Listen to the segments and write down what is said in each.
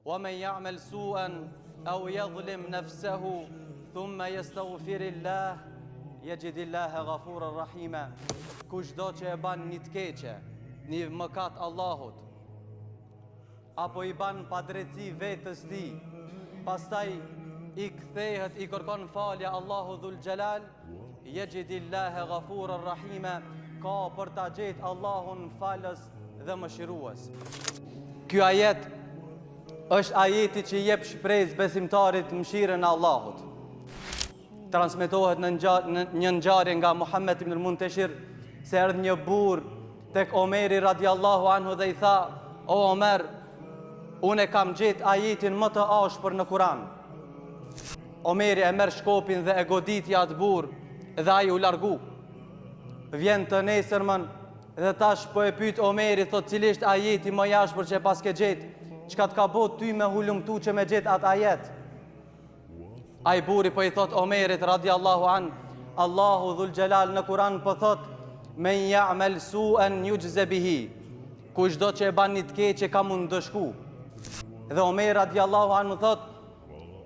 ومن يعمل سوءا أو يظلم نفسه ثم يستغفر الله يجد الله غفورا رحيما. Kushdo që e ban një të keqe, një mëkat Allahut, apo i ban padrejti vetës ti, pastaj i kthehet, i kërkon falja Allahu Dhul Gjelal, yajidillahu ghafuran rahima, ka për ta gjetë Allahun falës dhe mëshirues. Ky ajet është ajeti që jep shpresë besimtarit mëshirën e Allahut. Transmetohet në një ngjarje nga Muhammed ibn al-Muntashir se erdhi një burr tek Omeri radiallahu anhu dhe i tha: "O Omer, unë kam gjetë ajetin më të ashpër në Kur'an." Omeri e merr shkopin dhe e goditi atë burr dhe ai u largu. Vjen të nesërmën dhe tash po e pyet Omeri, thot: "Cili është ajeti më i ashpër që pas ke gjetë? Çka të ka bot ty me hulumtu që me gjetë atë ajet?" Ai burri po i thot Omerit radiallahu an: "Allahu Dhul Gjelal në Kur'an po thot: Men ya'mal su'an yujza bihi." Kushdo që e ban një të keqe ka mund dëshku. Dhe Omer radiallahu anhu thot: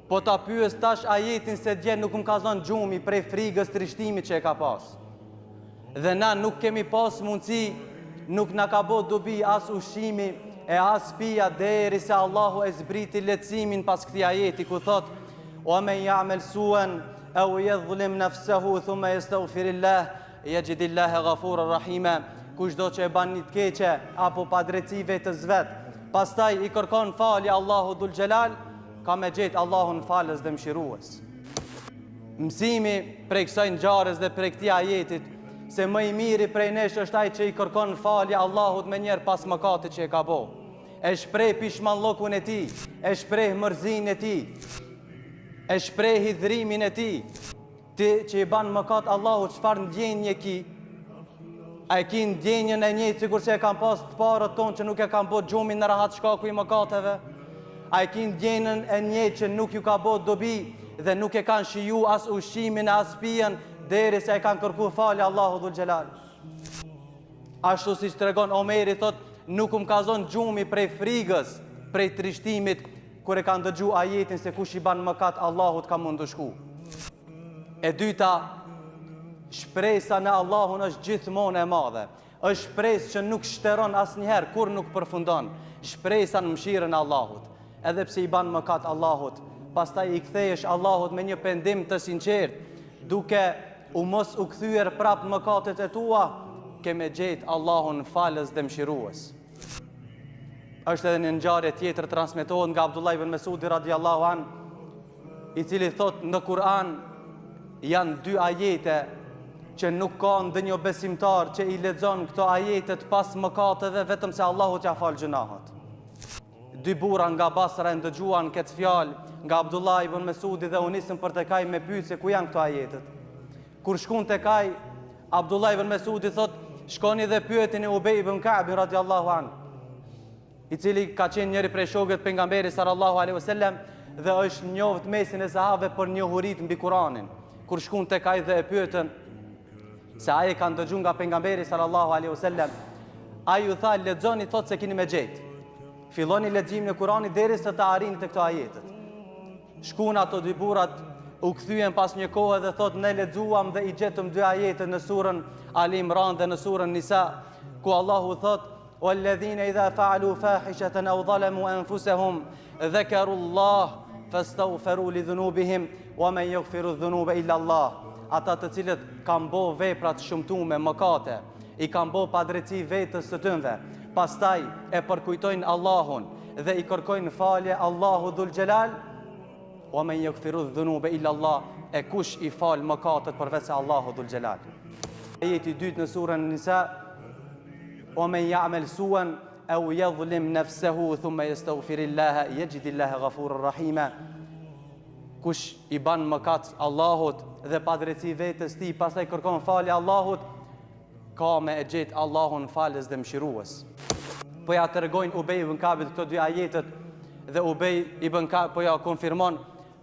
"Po ta pyes tash ajetin se dje nuk më ka zonë gjumi prej frigës trishtimit që e ka pas. Dhe na nuk kemi pas mundësi, nuk na ka bot dobi as ushqimi e as pija derisa Allahu e zbriti lehtësimin pas këtij ajeti ku thot: "Wa men ya'mal su'an aw yadhlim nafsahu thumma yastaghfirillah yajidillahu ghafuran rahima." Kushdo që e ban një të keqe apo padrejti vetës vet, pastaj i kërkon falje Allahu Dhul Gjelal, ka me gjetë Allahun falës dhe mëshirues. Mësimi prej kësaj ngjarjes dhe prej këtij ajetit se më i miri prej nesh është ai që i kërkon falje Allahut me njerë pas mëkatit që e ka bo. E shpreh pishmallokun e tij, e shpreh mërzinë e tij, e shpreh hidhrimin e tij. Ti që i ban mëkat Allahut, çfarë ndjenje ki? A e ki ndjenjën e njëjtë sikur që e kam pas të parët tonë që nuk e kam bot gjumin në rahat shkaku i mëkateve? A e ki ndjenjën e njëjtë që nuk ju ka bot dobi dhe nuk e kanë shiju as ushqimin as pijen deri se e kanë kërku falje Allahu Dhul Gjelal? Ashtu si që tregon Omeri, thot: "Nuk më ka zonë gjumi prej frigës, prej trishtimit, kur e kanë dëgju ajetin se kush i ban mëkat Allahut ka mund dëshku." E dyta, shpresa në Allahun është gjithmonë e madhe. Është shpresë që nuk shteron asnjëherë, kur nuk përfundon. Shpresa në mëshirën e Allahut. Edhe pse i ban mëkat Allahut, pastaj i kthehesh Allahut me një pendim të sinqert, duke u mos u kthyer prap mëkatet e tua, ke me gjetë Allahun falës dhe mëshirues. Është edhe një ngjarje tjetër transmetohet nga Abdullah ibn Mesudi radiallahu an, i cili thot: "Në Kur'an janë dy ajete që nuk ka ndonjë besimtar që i lexon këto ajetet pas mëkateve vetëm se Allahu t'ia fal gjunahat." Dy burra nga Basra e ndëgjuan këtë fjalë nga Abdullah ibn Mesudi dhe u nisën për tek ai me pyetje ku janë këto ajetet. Kur shkon tek ai, Abdullah ibn Mesudi thot: "Shkoni dhe pyetini Ubej ibn Ka'b radiallahu an, i cili ka qenë njëri prej shokëve të pejgamberit sallallahu alaihi wasallam dhe është njoft mesin e sahabëve për njohurit mbi Kur'anin." Kur shkon tek ai dhe e pyetën se ai ka ndëgjuar nga pejgamberi sallallahu alaihi wasallam, ai u tha: "Lexoni, thot se keni me gjetë. Filloni leximin e Kuranit derisa të arrini te këto ajetet." Shkuan ato dy burrat, u kthyen pas një kohe dhe thot: "Ne lexuam dhe i gjetëm dy ajete në surën Ali Imran dhe në surën Nisa, ku Allahu thot: "Walladhina idha fa'alu fahishatan aw zalamu anfusahum dhakaru Allah fastaghfiru li dhunubihim wa man yaghfiru dhunuba illa Allah." Ata të cilët kanë bo vepra të shëmtuara mëkate, i kanë bo padrejti vetës së tyre, pastaj e përkujtojnë Allahun dhe i kërkojnë falje Allahu Dhul Gjelal, wa men yaghfiru dhunuba illa Allah, e kush i fal mëkatet përveç se Allahu Dhul Gjelal. Ajeti i dytë në surën Nisa: "Wa men ya'mal su'an aw yadhlim nafsahu thumma yastaghfirillaha yajidillahu ghafuran rahima." Kush i ban mëkat Allahut dhe padrejti vetës tij, pastaj kërkon falje Allahut, ka me e gjetë Allahun falës dhe mëshirues. Po ja tregojnë Ubej ibn Ka'bit këto dy ajetet dhe Ubej ibn Ka'b po ja konfirmon,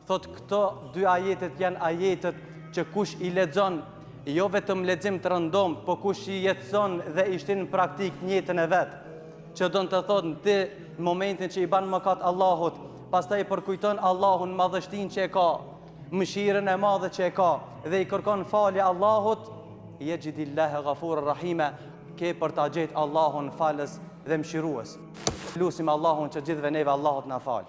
thot: "Këto dy ajetet janë ajetet që kush i lexon, jo vetëm lexim të rëndomt, po kush i jetson dhe i shtin në praktik në jetën e vet, që do të thotë ti në momentin që i ban mëkat Allahut, pastaj përkujton Allahun madhështinë që e ka, mëshirën e madhe që e ka dhe i kërkon falje Allahut, yajidillahu ghafurur rahima, ke për ta gjetë Allahun falës dhe mëshirues. Lutim Allahun që gjithëve neve Allahut na fal.